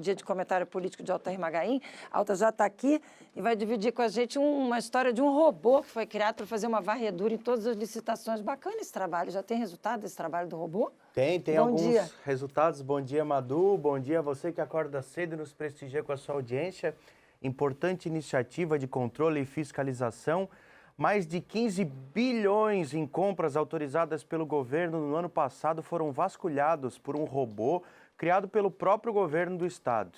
Dia de comentário político de Altair Magaim. Alta já está aqui e vai dividir com a gente uma história de um robô que foi criado para fazer uma varredura em todas as licitações. Bacana esse trabalho. Já tem resultado desse trabalho do robô? Tem Bom alguns dia. resultados. Bom dia, Madu. Bom dia a você que acorda cedo e nos prestigia com a sua audiência. Importante iniciativa de controle e fiscalização. Mais de 15 bilhões em compras autorizadas pelo governo no ano passado foram vasculhados por um robô criado pelo próprio governo do estado.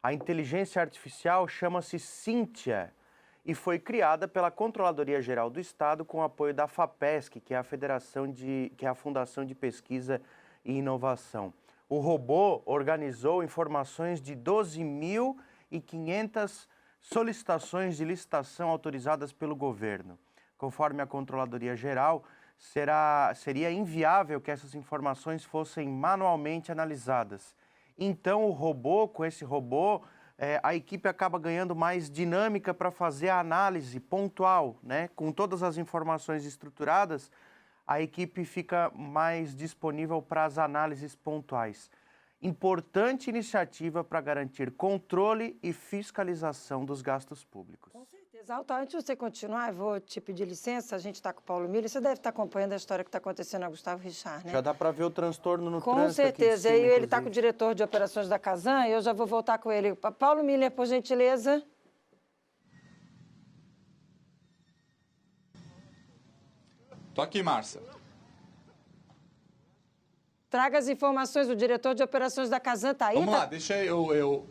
A inteligência artificial chama-se Cynthia e foi criada pela Controladoria Geral do Estado com apoio da FAPESC, que é a Fundação de Pesquisa e Inovação. O robô organizou informações de 12.500 solicitações de licitação autorizadas pelo governo. Conforme a Controladoria Geral, seria inviável que essas informações fossem manualmente analisadas. Então, com esse robô, a equipe acaba ganhando mais dinâmica para fazer a análise pontual, né? Com todas as informações estruturadas, a equipe fica mais disponível para as análises pontuais. Importante iniciativa para garantir controle e fiscalização dos gastos públicos. Com certeza. Alta, antes de você continuar, eu vou te pedir licença, a gente está com o Paulo Miller, você deve estar acompanhando a história que está acontecendo na Gustavo Richard, né? Já dá para ver o transtorno no com trânsito certeza, aqui de cima, ele está com o diretor de operações da Casan e eu já vou voltar com ele. Paulo Miller, por gentileza. Tô aqui, Márcia. Traga as informações, o diretor de operações da Casan está aí? Vamos lá, deixa eu...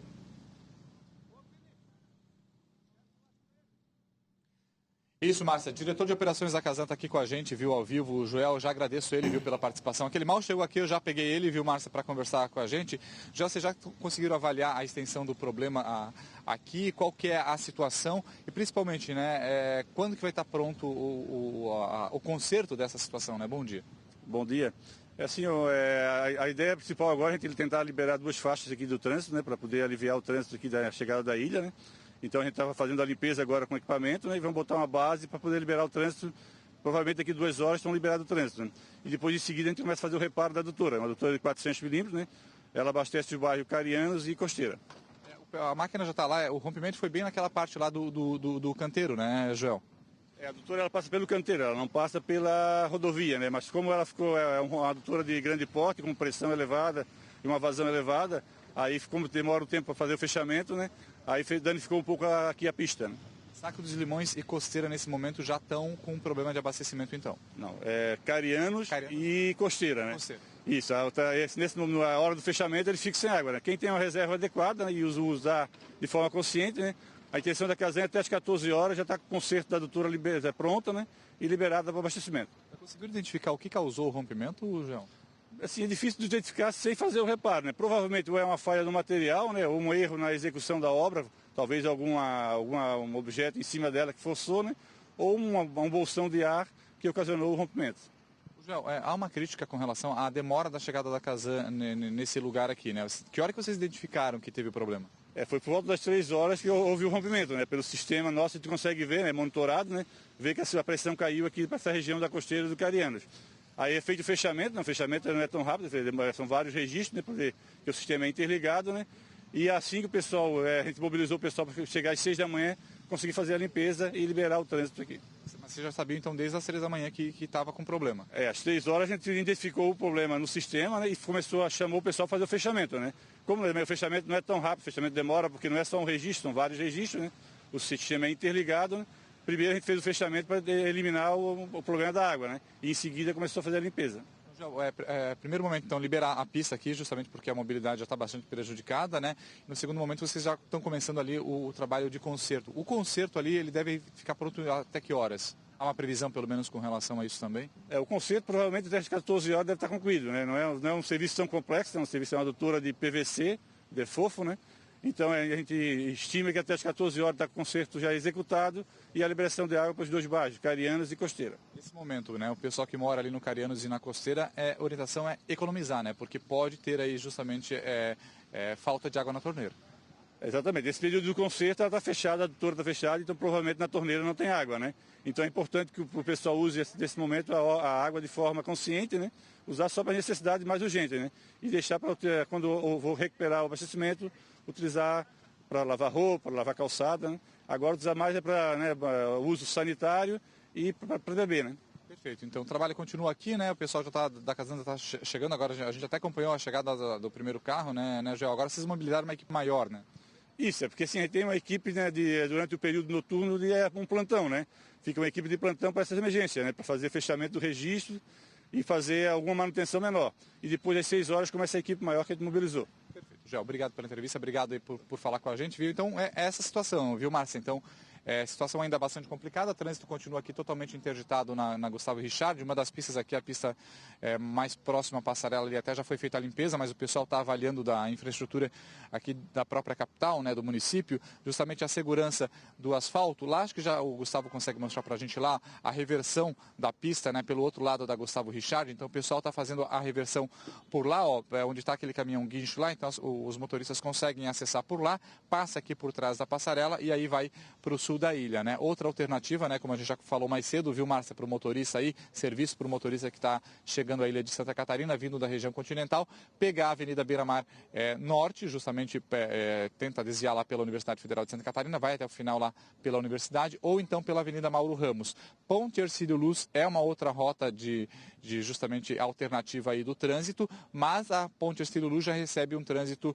Isso, Márcia. Diretor de operações da Casan está aqui com a gente, viu, ao vivo. O Joel, já agradeço ele, viu, pela participação. Aquele mal chegou aqui, eu já peguei ele, viu, Márcia, para conversar com a gente. Vocês já conseguiram avaliar a extensão do problema aqui? Qual que é a situação? E principalmente, né, quando que vai estar pronto o conserto dessa situação, né? Bom dia. Bom dia. Assim, a ideia principal agora é a gente tentar liberar 2 faixas aqui do trânsito, né, para poder aliviar o trânsito aqui da chegada da ilha, né. Então a gente estava fazendo a limpeza agora com equipamento, né, e vamos botar uma base para poder liberar o trânsito. Provavelmente daqui 2 horas estão liberados o trânsito, né. E depois de seguida a gente começa a fazer o reparo da adutora, uma adutora de 400 milímetros, né. Ela abastece o bairro Carianos e Costeira. A máquina já está lá, o rompimento foi bem naquela parte lá do canteiro, né, Joel? A adutora ela passa pelo canteiro, ela não passa pela rodovia, né? Mas como ela ficou uma adutora de grande porte, com pressão elevada e uma vazão elevada, aí como demora um tempo para fazer o fechamento, né? Aí danificou um pouco aqui a pista. Né? Saco dos Limões e Costeira nesse momento já estão com um problema de abastecimento então? Não, Carianos e Costeira, né? Costeira. Isso, na hora do fechamento ele fica sem água, né? Quem tem uma reserva adequada, né, e usar de forma consciente, né? A intenção da Casan é até às 14 horas já está com o conserto da adutora pronta, né, e liberada para o abastecimento. Conseguiu identificar o que causou o rompimento, João? Assim, é difícil de identificar sem fazer o reparo, né? Provavelmente ou é uma falha no material, né, ou um erro na execução da obra, talvez algum objeto em cima dela que forçou, né, ou um bolsão de ar que ocasionou o rompimento. João, há uma crítica com relação à demora da chegada da Casan nesse lugar aqui, né? Que hora que vocês identificaram que teve o problema? Foi por volta das 3 horas que houve o rompimento, né? Pelo sistema nosso a gente consegue ver, né? Monitorado, né? Ver que a pressão caiu aqui para essa região da Costeira do Carianos. Aí é feito o fechamento, o fechamento não é tão rápido, são vários registros, né? Para ver que o sistema é interligado, né? E assim que o pessoal, a gente mobilizou o pessoal para chegar às 6 da manhã, conseguir fazer a limpeza e liberar o trânsito aqui. Mas você já sabia então desde as 3 da manhã que estava com problema? Às 3 horas a gente identificou o problema no sistema, né, e chamou o pessoal a fazer o fechamento, né. Como o fechamento não é tão rápido, o fechamento demora porque não é só um registro, são vários registros, né. O sistema é interligado, né. Primeiro a gente fez o fechamento para eliminar o problema da água, né, e em seguida começou a fazer a limpeza. Primeiro momento, então, liberar a pista aqui, justamente porque a mobilidade já está bastante prejudicada, né? No segundo momento, vocês já estão começando ali o trabalho de conserto. O conserto ali, ele deve ficar pronto até que horas? Há uma previsão, pelo menos, com relação a isso também? O conserto, provavelmente, até as 14 horas deve estar concluído, né? Não é um serviço tão complexo, é um serviço, é uma adutora de PVC, de fofo, né? Então, a gente estima que até as 14 horas está com o conserto já executado e a liberação de água para os 2 bairros, Carianos e Costeira. Nesse momento, né, o pessoal que mora ali no Carianos e na Costeira, a orientação é economizar, né? Porque pode ter aí justamente falta de água na torneira. Exatamente. Esse período do conserto está fechada, a adutora está fechada, então provavelmente na torneira não tem água, né? Então é importante que o pessoal use nesse momento a água de forma consciente, né? Usar só para necessidade mais urgente, né? E deixar para quando eu vou recuperar o abastecimento, utilizar para lavar roupa, para lavar calçada, né? Agora utilizar mais é para, né, uso sanitário e para beber, né? Perfeito. Então o trabalho continua aqui, né? O pessoal já da Casanta está chegando agora. A gente até acompanhou a chegada do primeiro carro, né, Joel? Agora vocês mobilizaram uma equipe maior, né? Isso, é porque assim, a gente tem uma equipe, né, durante o período noturno de um plantão, né? Fica uma equipe de plantão para essas emergências, né? Para fazer fechamento do registro e fazer alguma manutenção menor. E depois das 6 horas começa a equipe maior que a gente mobilizou. Perfeito. Joel, obrigado pela entrevista, obrigado aí por falar com a gente, viu? Então é essa situação, viu, Márcia? Então, situação ainda bastante complicada, o trânsito continua aqui totalmente interditado na Gustavo Richard, uma das pistas aqui, a pista mais próxima à passarela ali, até já foi feita a limpeza, mas o pessoal está avaliando da infraestrutura aqui da própria capital, né, do município, justamente a segurança do asfalto. Lá, acho que já o Gustavo consegue mostrar para a gente lá a reversão da pista, né, pelo outro lado da Gustavo Richard, então o pessoal está fazendo a reversão por lá, ó, onde está aquele caminhão guincho lá, então os motoristas conseguem acessar por lá, passa aqui por trás da passarela e aí vai para o sul da ilha, né? Outra alternativa, né, como a gente já falou mais cedo, viu, Márcia, para o motorista aí, serviço para o motorista que está chegando à ilha de Santa Catarina, vindo da região continental, pegar a Avenida Beira-Mar Norte, justamente tenta desviar lá pela Universidade Federal de Santa Catarina, vai até o final lá pela Universidade, ou então pela Avenida Mauro Ramos. Ponte Hercílio Luz é uma outra rota de justamente alternativa aí do trânsito, mas a Ponte Hercílio Luz já recebe um trânsito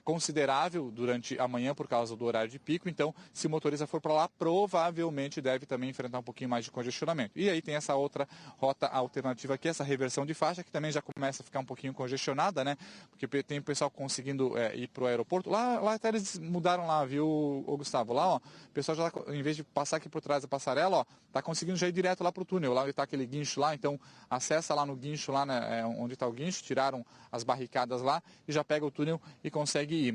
considerável durante a manhã por causa do horário de pico, então se o motorista for para lá, provavelmente deve também enfrentar um pouquinho mais de congestionamento. E aí tem essa outra rota alternativa aqui, essa reversão de faixa, que também já começa a ficar um pouquinho congestionada, né? Porque tem o pessoal conseguindo ir para o aeroporto. Lá até eles mudaram lá, viu, Gustavo? Lá, ó, o pessoal já, em vez de passar aqui por trás da passarela, ó, tá conseguindo já ir direto lá para o túnel. Lá onde está aquele guincho lá, então acessa lá no guincho, lá, né, onde está o guincho, tiraram as barricadas lá e já pega o túnel e consegue ir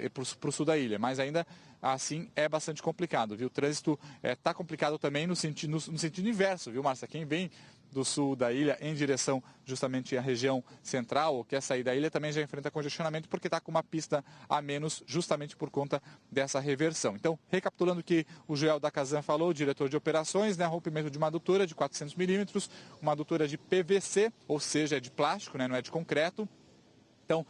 para o sul da ilha. Mas ainda assim é bastante complicado, viu? O trânsito está complicado também no sentido inverso, viu, Márcia? Quem vem do sul da ilha em direção justamente à região central, ou quer sair da ilha, também já enfrenta congestionamento porque está com uma pista a menos justamente por conta dessa reversão. Então, recapitulando o que o Joel da Casan falou, o diretor de operações, né, rompimento de uma adutora de 400 milímetros, uma adutora de PVC, ou seja, é de plástico, né, não é de concreto. Então,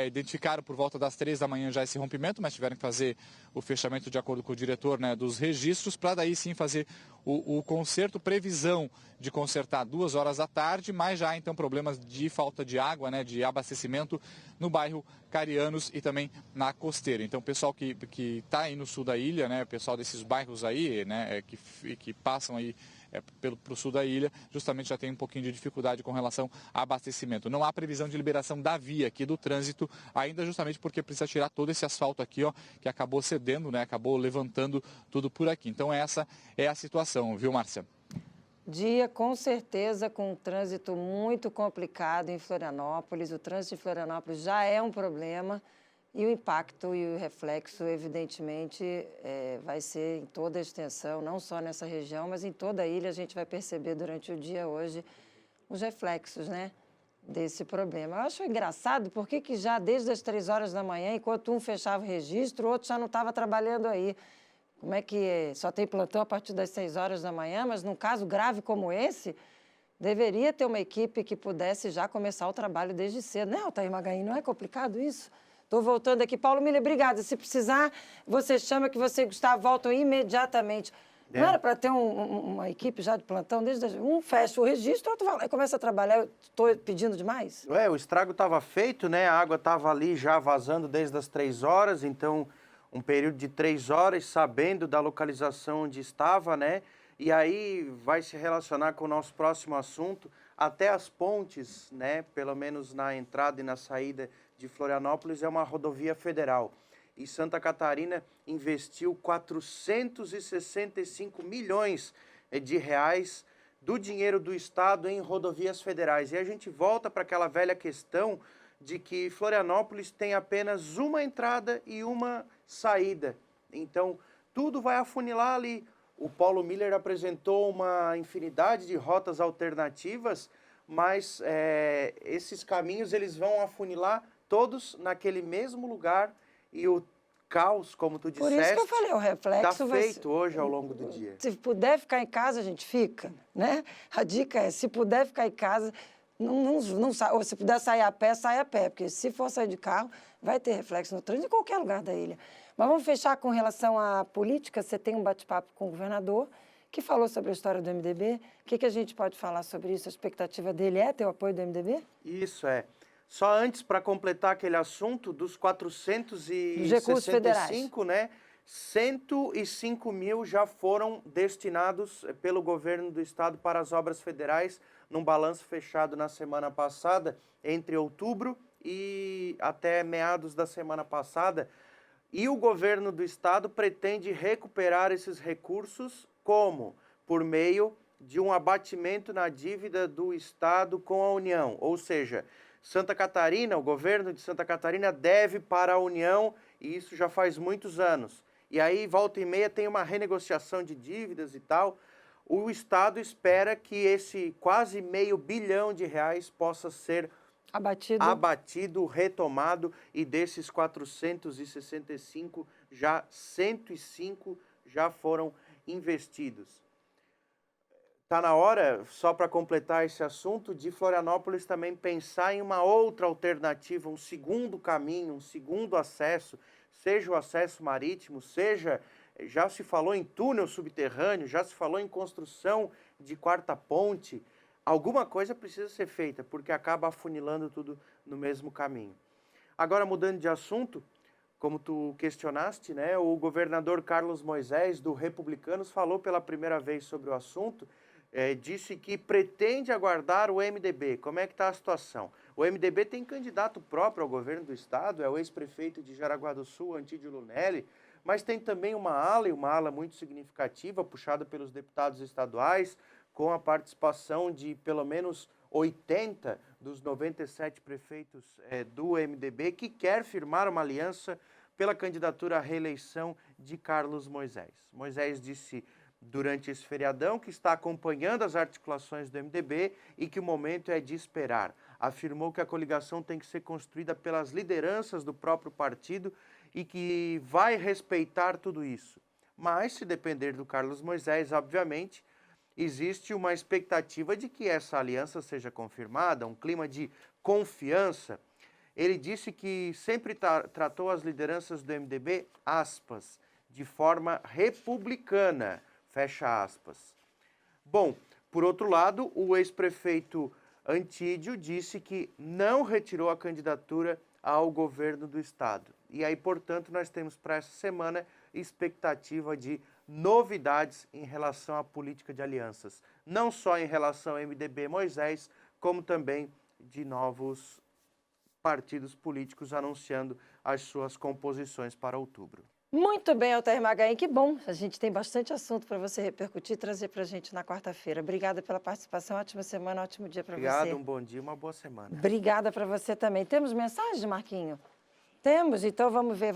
identificaram por volta das 3 da manhã já esse rompimento, mas tiveram que fazer o fechamento de acordo com o diretor, né, dos registros, para daí sim fazer o conserto, previsão de consertar 2 horas da tarde, mas já então problemas de falta de água, né, de abastecimento no bairro Carianos e também na Costeira. Então, o pessoal que está aí no sul da ilha, né, o pessoal desses bairros aí, né, que passam aí para o sul da ilha, justamente já tem um pouquinho de dificuldade com relação a abastecimento. Não há previsão de liberação da via aqui do trânsito, ainda justamente porque precisa tirar todo esse asfalto aqui, ó, que acabou cedendo, né, acabou levantando tudo por aqui. Então essa é a situação, viu, Márcia? Dia, com certeza, com um trânsito muito complicado em Florianópolis. O trânsito de Florianópolis já é um problema e o impacto e o reflexo, evidentemente, vai ser em toda a extensão, não só nessa região, mas em toda a ilha. A gente vai perceber durante o dia hoje os reflexos, né, desse problema. Eu acho engraçado porque que já desde as 3 horas da manhã, enquanto um fechava o registro, o outro já não estava trabalhando aí. Como é que só tem plantão a partir das 6 horas da manhã, mas num caso grave como esse, deveria ter uma equipe que pudesse já começar o trabalho desde cedo. Né, Altair Magaim? Não é complicado isso? Estou voltando aqui. Paulo Miller, obrigada. Se precisar, você chama que você e Gustavo voltam imediatamente. Não era para ter uma equipe já de plantão? Um fecha o registro, outro vai lá e começa a trabalhar. Eu estou pedindo demais? O estrago estava feito, né? A água estava ali já vazando desde as 3 horas, então um período de 3 horas, sabendo da localização onde estava, né? E aí vai se relacionar com o nosso próximo assunto, até as pontes, né? Pelo menos na entrada e na saída de Florianópolis, é uma rodovia federal. E Santa Catarina investiu 465 milhões de reais do dinheiro do Estado em rodovias federais. E a gente volta para aquela velha questão de que Florianópolis tem apenas uma entrada e uma saída. Então, tudo vai afunilar ali. O Paulo Miller apresentou uma infinidade de rotas alternativas, mas esses caminhos eles vão afunilar todos naquele mesmo lugar e o caos, como tu disseste, por isso que eu falei, o reflexo está feito hoje ao longo do dia. Se puder ficar em casa, a gente fica, né? A dica é, se puder ficar em casa, ou se puder sair a pé, sai a pé, porque se for sair de carro, vai ter reflexo no trânsito em qualquer lugar da ilha. Mas vamos fechar com relação à política. Você tem um bate-papo com o governador, que falou sobre a história do MDB. O que a gente pode falar sobre isso? A expectativa dele é ter o apoio do MDB? Isso é. Só antes, para completar aquele assunto, dos 465, né, 105 mil já foram destinados pelo governo do estado para as obras federais, num balanço fechado na semana passada, entre outubro e até meados da semana passada. E o governo do estado pretende recuperar esses recursos como? Por meio de um abatimento na dívida do estado com a União, ou seja, Santa Catarina, o governo de Santa Catarina deve para a União, e isso já faz muitos anos. E aí, volta e meia, tem uma renegociação de dívidas e tal. O Estado espera que esse quase R$500 bilhão possa ser abatido, retomado, e desses 465, já 105 já foram investidos. Está na hora, só para completar esse assunto, de Florianópolis também pensar em uma outra alternativa, um segundo caminho, um segundo acesso, seja o acesso marítimo, seja, já se falou em túnel subterrâneo, já se falou em construção de quarta ponte. Alguma coisa precisa ser feita, porque acaba afunilando tudo no mesmo caminho. Agora, mudando de assunto, como tu questionaste, né, o governador Carlos Moisés, do Republicanos, falou pela primeira vez sobre o assunto. Disse que pretende aguardar o MDB. Como é que está a situação? O MDB tem candidato próprio ao governo do estado, é o ex-prefeito de Jaraguá do Sul, Antídio Lunelli, mas tem também uma ala muito significativa, puxada pelos deputados estaduais, com a participação de pelo menos 80 dos 97 prefeitos do MDB, que quer firmar uma aliança pela candidatura à reeleição de Carlos Moisés. Moisés disse durante esse feriadão que está acompanhando as articulações do MDB e que o momento é de esperar. Afirmou que a coligação tem que ser construída pelas lideranças do próprio partido e que vai respeitar tudo isso. Mas, se depender do Carlos Moisés, obviamente, existe uma expectativa de que essa aliança seja confirmada, um clima de confiança. Ele disse que sempre tratou as lideranças do MDB, aspas, de forma republicana, fecha aspas. Bom, por outro lado, o ex-prefeito Antídio disse que não retirou a candidatura ao governo do estado. E aí, portanto, nós temos para essa semana expectativa de novidades em relação à política de alianças. Não só em relação ao MDB Moisés, como também de novos partidos políticos anunciando as suas composições para outubro. Muito bem, Altair Magaim, que bom. A gente tem bastante assunto para você repercutir e trazer para a gente na quarta-feira. Obrigada pela participação, ótima semana, ótimo dia para você. Obrigado, um bom dia, uma boa semana. Obrigada para você também. Temos mensagem, Marquinho? Temos, então vamos ver.